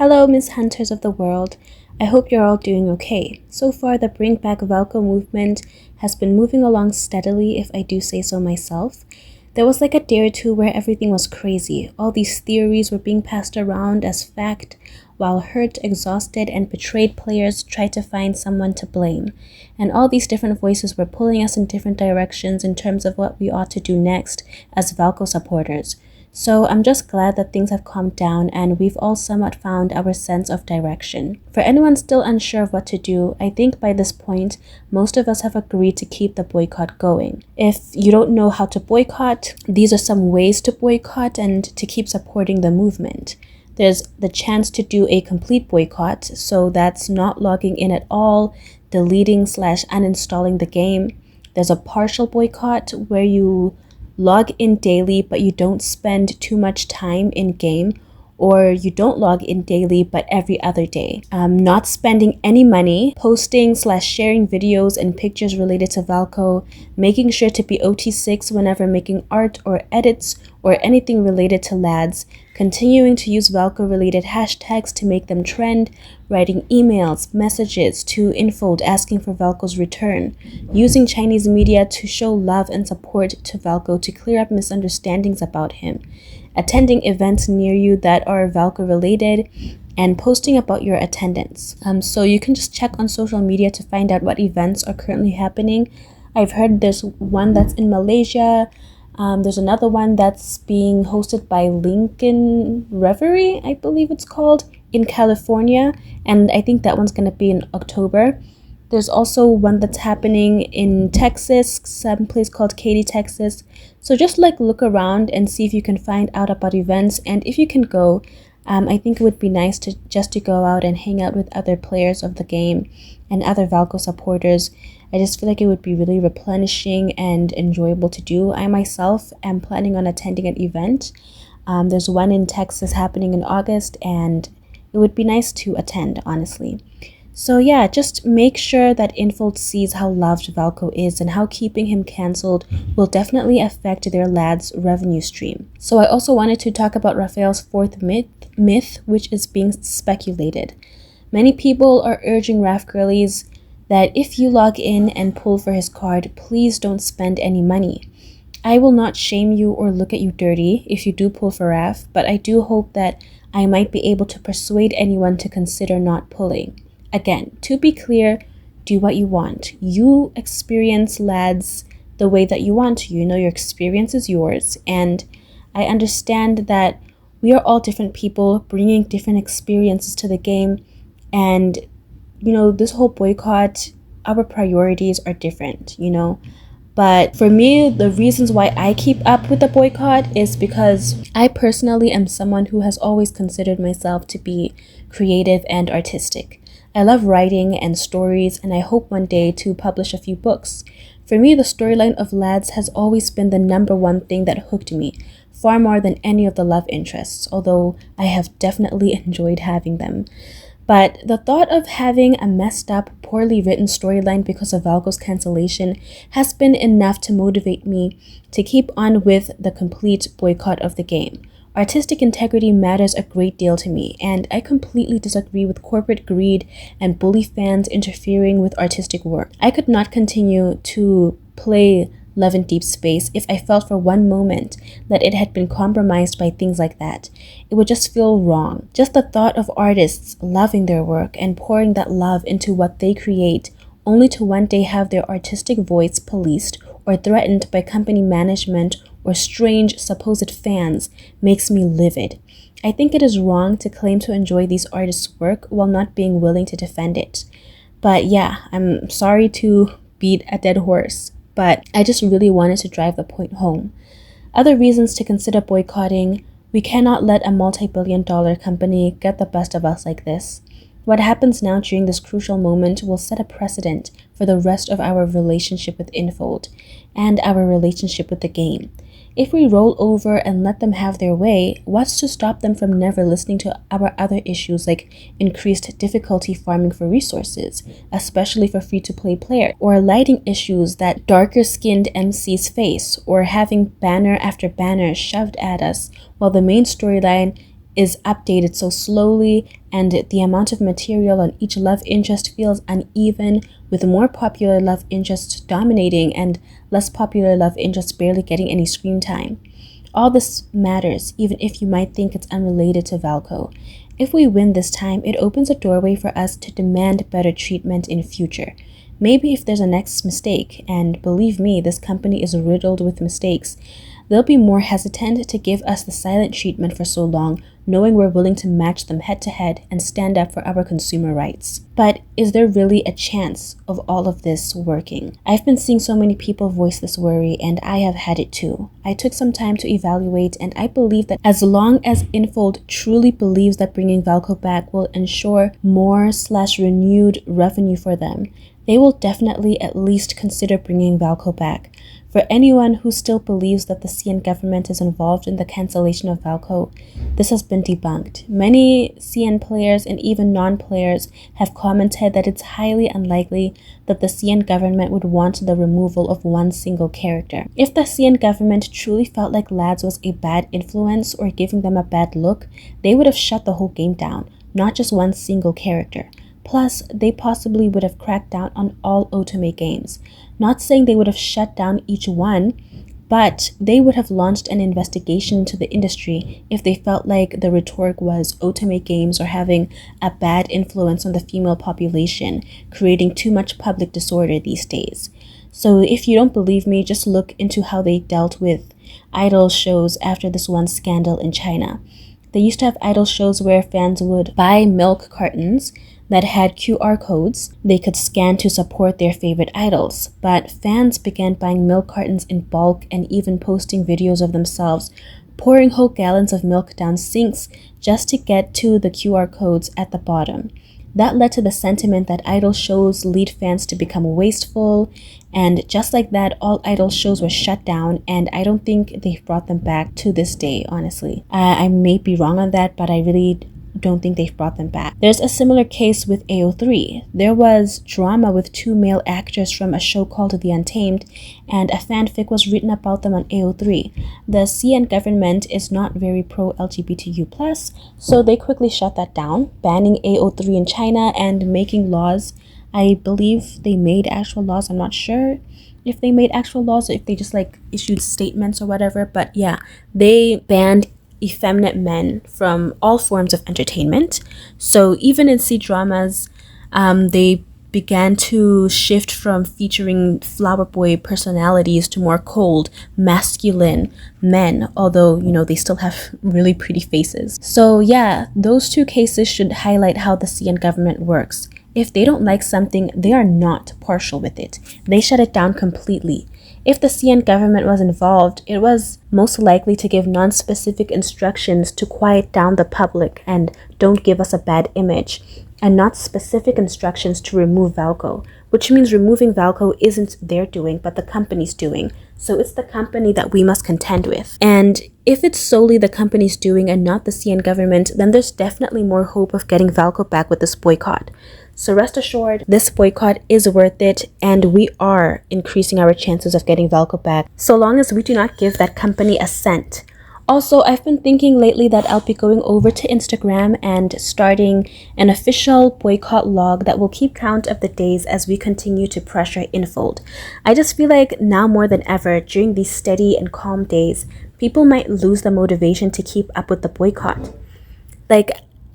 Hello, Miss Hunters of the world. I hope you're all doing okay. So far, the Bring Back Velco movement has been moving along steadily, if I do say so myself. There was like a day or two where everything was crazy. All these theories were being passed around as fact, while hurt, exhausted, and betrayed players tried to find someone to blame. And all these different voices were pulling us in different directions in terms of what we ought to do next as Velco supporters. So I'm just glad that things have calmed down and we've all somewhat found our sense of direction. For anyone still unsure of what to do, I think by this point, most of us have agreed to keep the boycott going. If you don't know how to boycott, these are some ways to boycott and to keep supporting the movement. There's the chance to do a complete boycott, so that's not logging in at all, deleting/uninstalling the game. There's a partial boycott where you log in daily but you don't spend too much time in game, or you don't log in daily but every other day. Not spending any money, posting/sharing videos and pictures related to Velco, making sure to be OT6 whenever making art or edits or anything related to lads, continuing to use Velco related hashtags to make them trend, writing emails, messages to Infold asking for Velco's return, using Chinese media to show love and support to Velco to clear up misunderstandings about him, attending events near you that are Velco related, and posting about your attendance. So you can just check on social media to find out what events are currently happening. I've heard there's one that's in Malaysia. There's another one that's being hosted by Lincoln Reverie, I believe it's called, in California, and I think that one's going to be in October. There's also one that's happening in Texas, some place called Katy, Texas. So just look around and see if you can find out about events, and if you can go, I think it would be nice to go out and hang out with other players of the game and other Velco supporters. I just feel like it would be really replenishing and enjoyable to do. I myself am planning on attending an event. There's one in Texas happening in August, and it would be nice to attend, honestly. So yeah, just make sure that Infold sees how loved Velco is and how keeping him cancelled will definitely affect their lads' revenue stream. So I also wanted to talk about Raphael's fourth myth, which is being speculated. Many people are urging Raf girlies that if you log in and pull for his card, please don't spend any money. I will not shame you or look at you dirty if you do pull for Raf, but I do hope that I might be able to persuade anyone to consider not pulling. Again, to be clear, do what you want. You experience lads the way that you want to. You know, your experience is yours, and I understand that we are all different people bringing different experiences to the game, and you know, this whole boycott, our priorities are different, you know. But for me, the reasons why I keep up with the boycott is because I personally am someone who has always considered myself to be creative and artistic. I love writing and stories, and I hope one day to publish a few books. For me, the storyline of lads has always been the number one thing that hooked me, far more than any of the love interests, although I have definitely enjoyed having them. But the thought of having a messed up, poorly written storyline because of Velco's cancellation has been enough to motivate me to keep on with the complete boycott of the game. Artistic integrity matters a great deal to me, and I completely disagree with corporate greed and bully fans interfering with artistic work. I could not continue to play Love in Deep Space if I felt for one moment that it had been compromised by things like that. It would just feel wrong. Just the thought of artists loving their work and pouring that love into what they create, only to one day have their artistic voice policed or threatened by company management or strange supposed fans, makes me livid. I think it is wrong to claim to enjoy these artists' work while not being willing to defend it. But yeah, I'm sorry to beat a dead horse, but I just really wanted to drive the point home. Other reasons to consider boycotting: we cannot let a multi-billion-dollar company get the best of us like this. What happens now during this crucial moment will set a precedent for the rest of our relationship with Infold and our relationship with the game. If we roll over and let them have their way, what's to stop them from never listening to our other issues like increased difficulty farming for resources, especially for free-to-play players, or lighting issues that darker-skinned MCs face, or having banner after banner shoved at us while the main storyline is updated so slowly, and the amount of material on each love interest feels uneven, with more popular love interests dominating and less popular love interests barely getting any screen time. All this matters, even if you might think it's unrelated to Velco. If we win this time, it opens a doorway for us to demand better treatment in future. Maybe if there's a next mistake, and believe me, this company is riddled with mistakes, they'll be more hesitant to give us the silent treatment for so long, knowing we're willing to match them head to head and stand up for our consumer rights. But is there really a chance of all of this working? I've been seeing so many people voice this worry, and I have had it too. I took some time to evaluate, and I believe that as long as Infold truly believes that bringing Velco back will ensure more/renewed revenue for them, they will definitely at least consider bringing Velco back. For anyone who still believes that the CN government is involved in the cancellation of Velco, this has been debunked. Many CN players and even non-players have commented that it's highly unlikely that the CN government would want the removal of one single character. If the CN government truly felt like Lads was a bad influence or giving them a bad look, they would have shut the whole game down, not just one single character. Plus, they possibly would have cracked down on all otome games. Not saying they would have shut down each one, but they would have launched an investigation into the industry if they felt like the rhetoric was otome games are having a bad influence on the female population, creating too much public disorder these days. So if you don't believe me, just look into how they dealt with idol shows after this one scandal in China. They used to have idol shows where fans would buy milk cartons that had QR codes they could scan to support their favorite idols. But fans began buying milk cartons in bulk and even posting videos of themselves pouring whole gallons of milk down sinks just to get to the QR codes at the bottom. That led to the sentiment that idol shows lead fans to become wasteful, and just like that, all idol shows were shut down, and I don't think they've brought them back to this day, honestly. I may be wrong on that, but I really don't think they've brought them back. There's a similar case with AO3. There was drama with two male actors from a show called The Untamed, and a fanfic was written about them on AO3. The CN government is not very pro-LGBTQ+, so they quickly shut that down, banning AO3 in China and making laws. I believe they made actual laws. I'm not sure if they made actual laws or if they just like issued statements or whatever, but yeah, they banned effeminate men from all forms of entertainment. So even in C-dramas, they began to shift from featuring flower boy personalities to more cold, masculine men, although, you know, they still have really pretty faces. So yeah, those two cases should highlight how the CN government works. If they don't like something, they are not partial with it. They shut it down completely. If the CN government was involved, it was most likely to give non-specific instructions to quiet down the public and don't give us a bad image, and not specific instructions to remove Velco, which means removing Velco isn't their doing, but the company's doing. So it's the company that we must contend with. And if it's solely the company's doing and not the CN government, then there's definitely more hope of getting Velco back with this boycott. So rest assured, this boycott is worth it, and we are increasing our chances of getting Velco back, so long as we do not give that company a cent. Also, I've been thinking lately that I'll be going over to Instagram and starting an official boycott log that will keep count of the days as we continue to pressure Infold. I just feel like now more than ever, during these steady and calm days, people might lose the motivation to keep up with the boycott.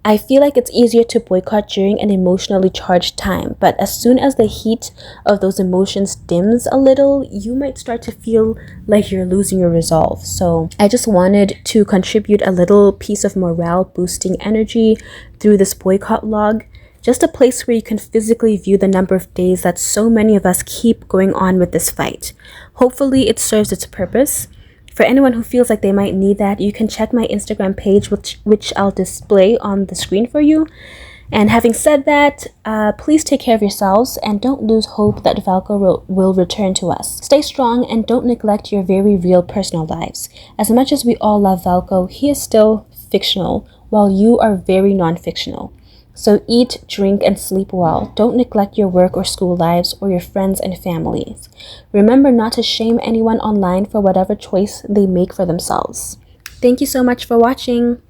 I feel like it's easier to boycott during an emotionally charged time, but as soon as the heat of those emotions dims a little, you might start to feel like you're losing your resolve. So I just wanted to contribute a little piece of morale boosting energy through this boycott log, just a place where you can physically view the number of days that so many of us keep going on with this fight. Hopefully it serves its purpose. For anyone who feels like they might need that, you can check my Instagram page, which I'll display on the screen for you. And having said that, please take care of yourselves and don't lose hope that Velco will return to us. Stay strong and don't neglect your very real personal lives. As much as we all love Velco, he is still fictional, while you are very non-fictional. So eat, drink, and sleep well. Don't neglect your work or school lives or your friends and families. Remember not to shame anyone online for whatever choice they make for themselves. Thank you so much for watching.